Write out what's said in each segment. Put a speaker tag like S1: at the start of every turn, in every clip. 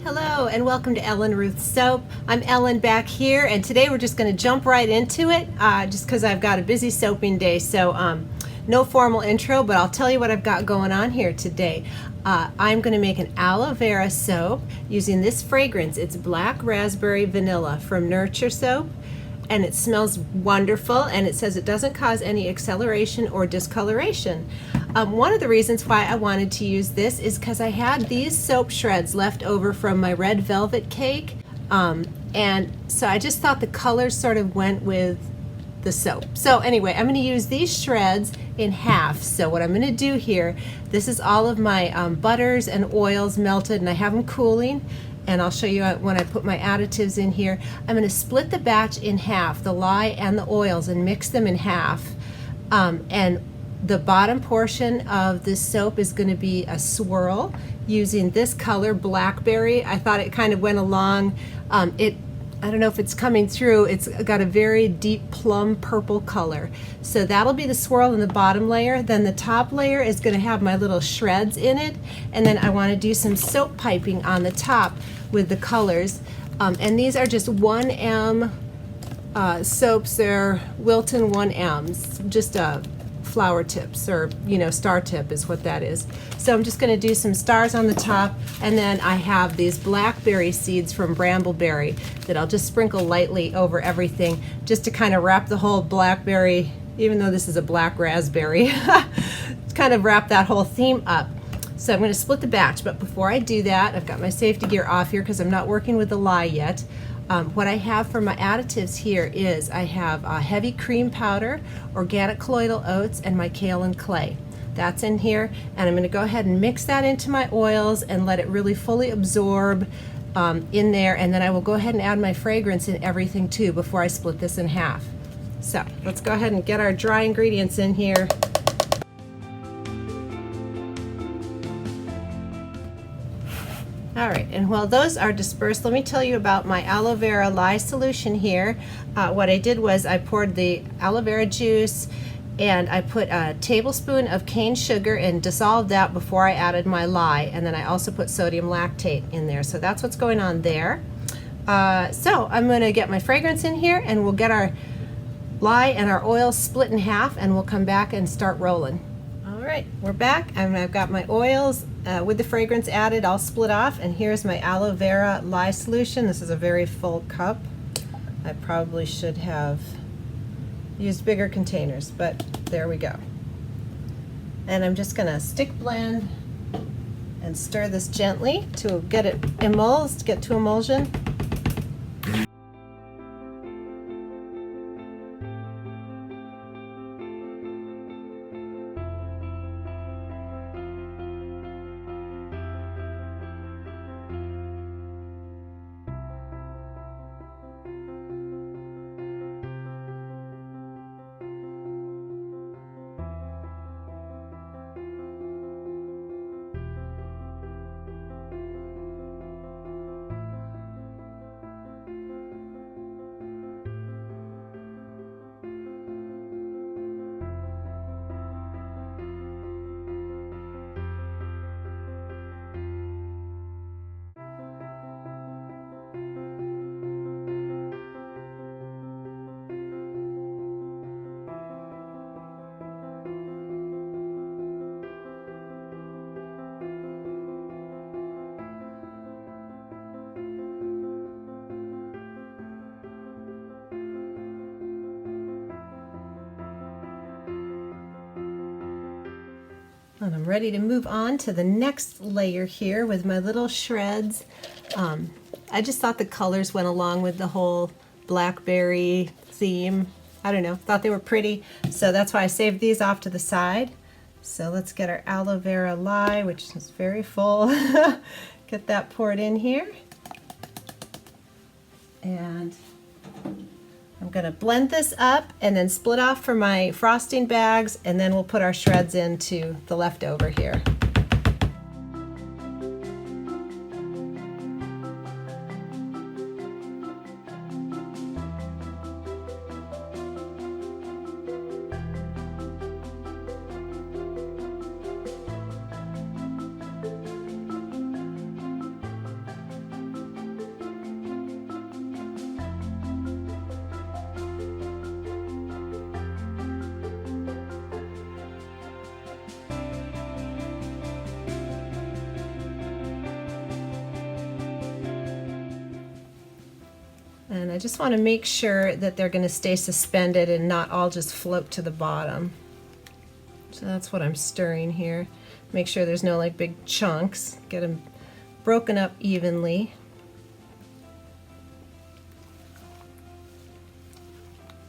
S1: Hello and welcome to Ellen Ruth Soap. I'm Ellen back here, and today we're just going to jump right into it just because I've got a busy soaping day. So no formal intro, but I'll tell you what I've got going on here today. I'm going to make an aloe vera soap using this fragrance. It's Black Raspberry Vanilla from Nurture Soap, and it smells wonderful, and it says it doesn't cause any acceleration or discoloration. One of the reasons why I wanted to use this is because I had these soap shreds left over from my red velvet cake, and so I just thought the colors sort of went with the soap. So anyway, I'm going to use these shreds in half. So what I'm going to do here, this is all of my butters and oils melted, and I have them cooling, and I'll show you when I put my additives in here. I'm going to split the batch in half, the lye and the oils, and mix them in half. And the bottom portion of this soap is going to be a swirl using this color, Blackberry. I thought it kind of went along. I don't know if it's coming through. It's got a very deep plum purple color. So that'll be the swirl in the bottom layer. Then the top layer is going to have my little shreds in it. And then I want to do some soap piping on the top with the colors. And these are just 1M soaps. They're Wilton 1Ms, just flower tips, or star tip is what that is. So I'm just going to do some stars on the top, and then I have these blackberry seeds from Brambleberry that I'll just sprinkle lightly over everything, just to kind of wrap the whole blackberry, even though this is a black raspberry, kind of wrap that whole theme up. So I'm going to split the batch, but before I do that, I've got my safety gear off here because I'm not working with the lye yet. What I have for my additives here is I have heavy cream powder, organic colloidal oats, and my kaolin clay. That's in here, and I'm going to go ahead and mix that into my oils and let it really fully absorb in there, and then I will go ahead and add my fragrance and everything too before I split this in half. So let's go ahead and get our dry ingredients in here. All right, and while those are dispersed, let me tell you about my aloe vera lye solution here. What I did was I poured the aloe vera juice, and I put a tablespoon of cane sugar and dissolved that before I added my lye, and then I also put sodium lactate in there. So that's what's going on there. So I'm going to get my fragrance in here, and we'll get our lye and our oil split in half, and we'll come back and start rolling. All right, we're back, and I've got my oils with the fragrance added, all split off, and here's my aloe vera lye solution. This is a very full cup. I probably should have used bigger containers, but there we go. And I'm just gonna stick blend and stir this gently to get it emulsed, get to emulsion. And I'm ready to move on to the next layer here with my little shreds. I just thought the colors went along with the whole blackberry theme. I don't know, thought they were pretty, so that's why I saved these off to the side. So let's get our aloe vera lye, which is very full. Get that poured in here. And I'm going to blend this up and then split off for my frosting bags, and then we'll put our shreds into the leftover here. And I just want to make sure that they're going to stay suspended and not all just float to the bottom. So that's what I'm stirring here. Make sure there's no like big chunks. Get them broken up evenly.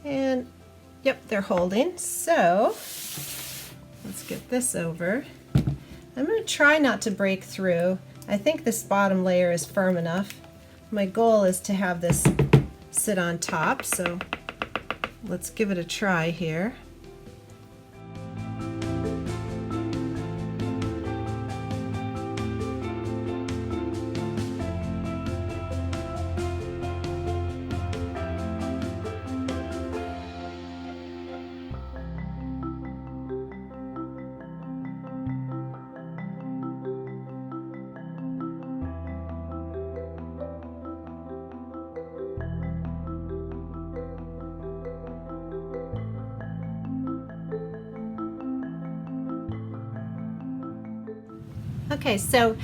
S1: And yep, they're holding. So let's get this over. I'm going to try not to break through. I think this bottom layer is firm enough. My goal is to have this sit on top, so let's give it a try here. Okay, so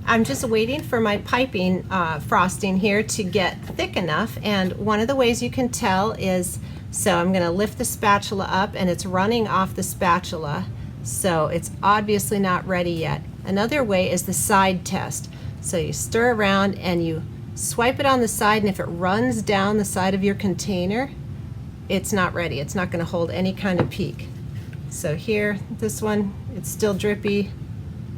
S1: I'm just waiting for my piping frosting here to get thick enough, and one of the ways you can tell is, so I'm going to lift the spatula up and it's running off the spatula, so it's obviously not ready yet. Another way is the side test. So you stir around and you swipe it on the side, and if it runs down the side of your container, it's not ready. It's not going to hold any kind of peak. So here, this one, it's still drippy.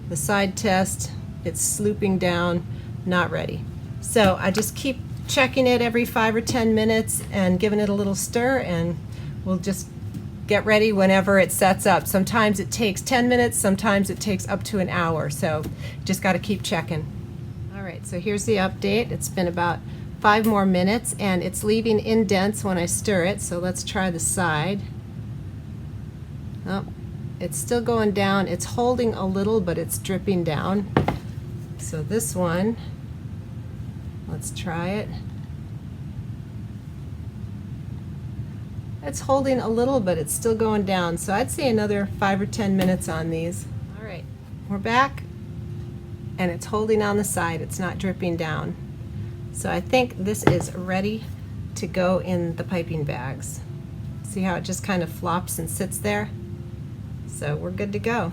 S1: The side test, it's slooping down, not ready. So I just keep checking it every 5 or 10 minutes and giving it a little stir, and we'll just get ready whenever it sets up. Sometimes it takes 10 minutes, sometimes it takes up to an hour, so just got to keep checking. All right, so here's the update. It's been about 5 more minutes and it's leaving indents when I stir it, so let's try the side. Oh, it's still going down. It's holding a little, but it's dripping down. So this one, let's try it. It's holding a little, but it's still going down. So I'd say another 5 or 10 minutes on these. All right, we're back, and it's holding on the side. It's not dripping down. So I think this is ready to go in the piping bags. See how it just kind of flops and sits there? So we're good to go.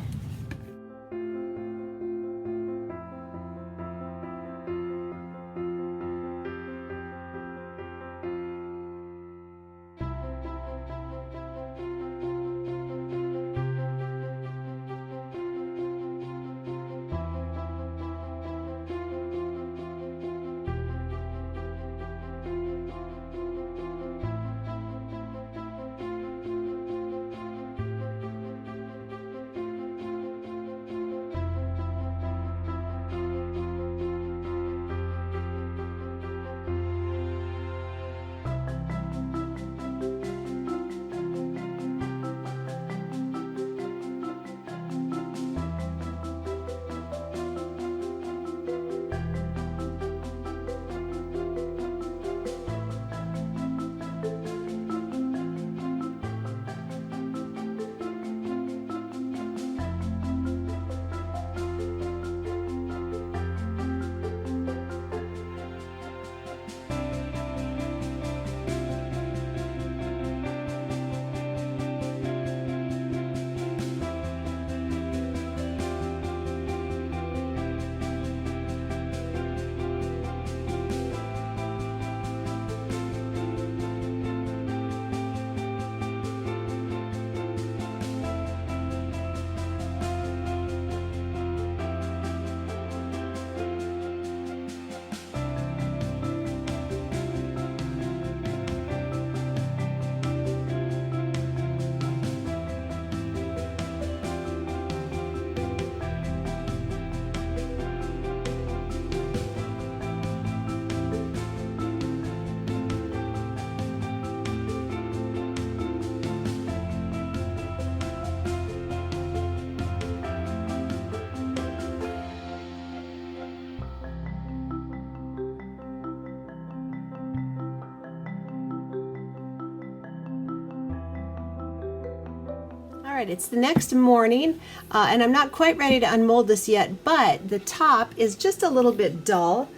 S1: All right, it's the next morning, and I'm not quite ready to unmold this yet, but the top is just a little bit dull.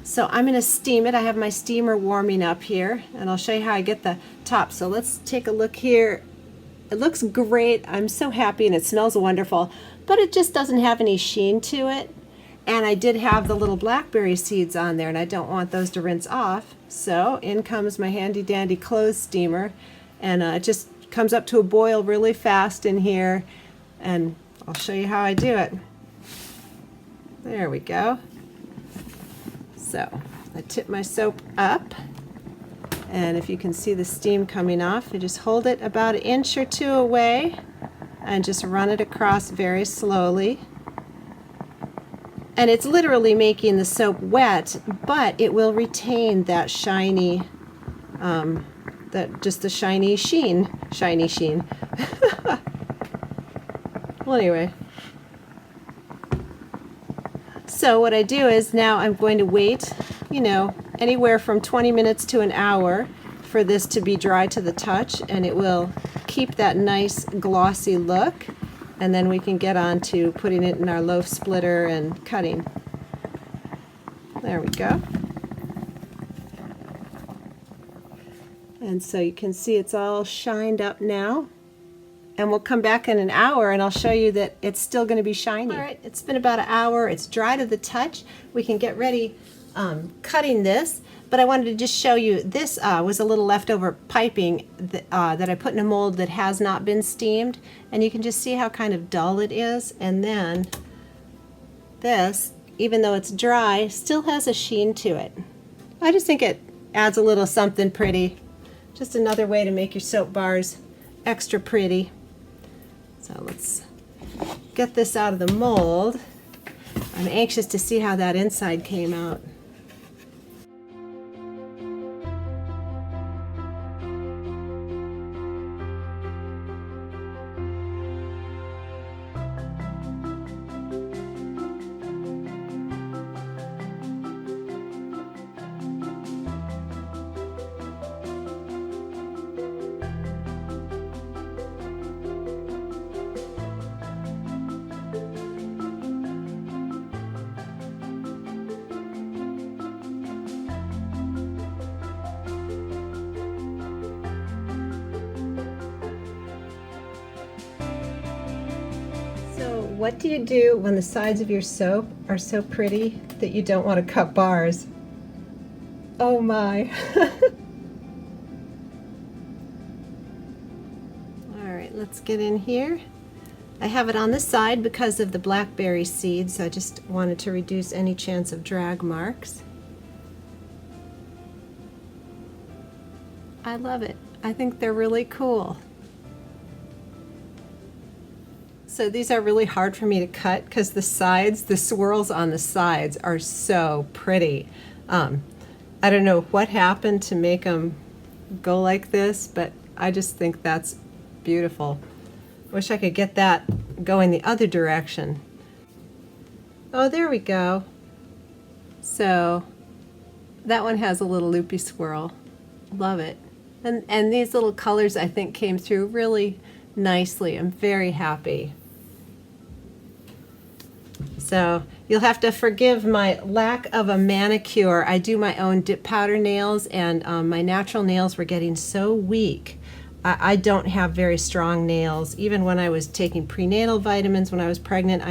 S1: So I'm going to steam it. I have my steamer warming up here, and I'll show you how I get the top. So let's take a look here. It looks great. I'm so happy, and it smells wonderful, but it just doesn't have any sheen to it. And I did have the little blackberry seeds on there, and I don't want those to rinse off. So in comes my handy dandy clothes steamer, and it just comes up to a boil really fast in here, and I'll show you how I do it. There we go. So I tip my soap up, and if you can see the steam coming off, you just hold it about 1 inch or 2 away and just run it across very slowly. And it's literally making the soap wet, but it will retain that shiny, just the shiny sheen. Well, anyway. So what I do is now I'm going to wait, anywhere from 20 minutes to an hour for this to be dry to the touch, and it will keep that nice glossy look, and then we can get on to putting it in our loaf splitter and cutting. There we go. And so you can see it's all shined up now. And we'll come back in an hour and I'll show you that it's still going to be shiny. All right, it's been about an hour. It's dry to the touch. We can get ready cutting this. But I wanted to just show you, this was a little leftover piping that I put in a mold that has not been steamed. And you can just see how kind of dull it is. And then this, even though it's dry, still has a sheen to it. I just think it adds a little something pretty. Just another way to make your soap bars extra pretty. So let's get this out of the mold. I'm anxious to see how that inside came out. What do you do when the sides of your soap are so pretty that you don't want to cut bars? Oh my. Alright, let's get in here. I have it on the side because of the blackberry seeds, so I just wanted to reduce any chance of drag marks. I love it. I think they're really cool. So these are really hard for me to cut because the sides, the swirls on the sides are so pretty. I don't know what happened to make them go like this, but I just think that's beautiful. Wish I could get that going the other direction. Oh, there we go. So that one has a little loopy swirl. Love it. And these little colors I think came through really nicely. I'm very happy. So you'll have to forgive my lack of a manicure. I do my own dip powder nails, and my natural nails were getting so weak. I don't have very strong nails. Even when I was taking prenatal vitamins when I was pregnant,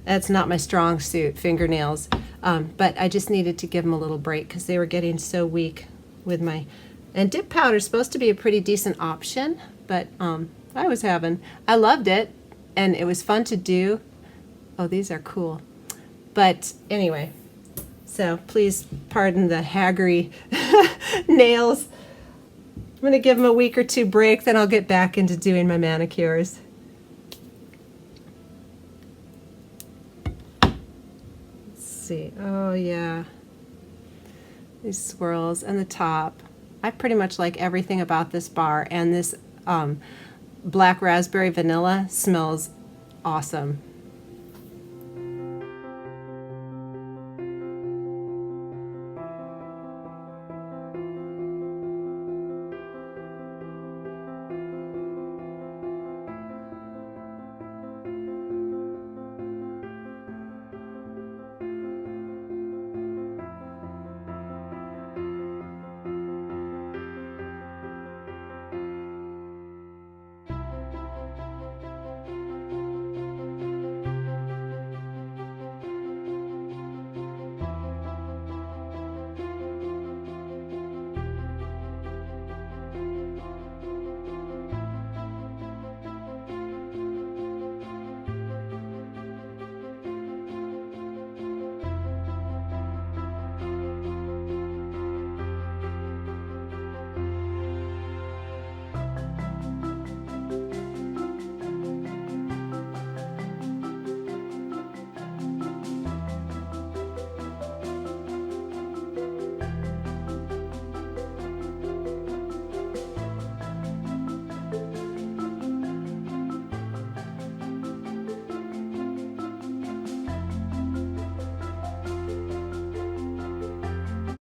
S1: that's not my strong suit, fingernails. But I just needed to give them a little break because they were getting so weak with my... And dip powder is supposed to be a pretty decent option, but I loved it, and it was fun to do. Oh, these are cool. But anyway, so please pardon the haggery nails. I'm going to give them a week or two break, then I'll get back into doing my manicures. Let's see. Oh, yeah. These swirls and the top. I pretty much like everything about this bar, and this black raspberry vanilla smells awesome.